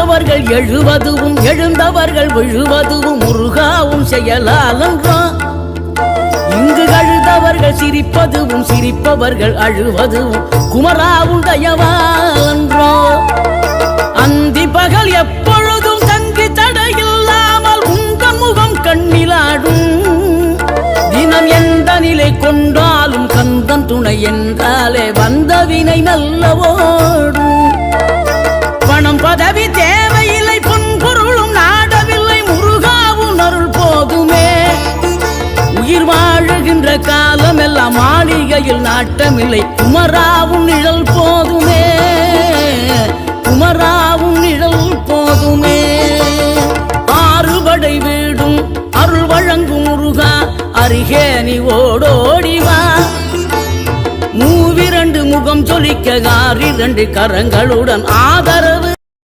வாழ்ந்தவர்கள் எழுவதுவும் எழுந்தவர்கள் விழுவதுவும் முருகாவும் செயலாலன்றோ இங்கு அழுதவர்கள் சிரிப்பதுவும் சிரிப்பவர்கள் அழுவதுவும் குமராவும் தயவாலன்றோ அந்தி பகல் எப்பொழுதும் தங்கி தடையில்லாமல் உங்கள் முகம் கண்ணிலாடும் தினம் எந்த நிலை கொண்டாலும் கந்தன் துணை என்றாலே வந்த வினை நல்லவோடும் பணம் பதவி தேவையில்லை பொன்பொருளும் நாடவில்லை முருகாவும் அருள் போதுமே உயிர் வாழுகின்ற காலம் எல்லாம் மாளிகையில் நாட்டமில்லை குமராவும் நிழல் போதுமே குமராவும் நிழல் போதுமே ஆறுபடை வீடும் அருள் வழங்கும் முருகா அருகே நீ ஓடோடிவா மூவிரண்டு முகம் சொலிக்க 6 கரங்களுடன் ஆதரவு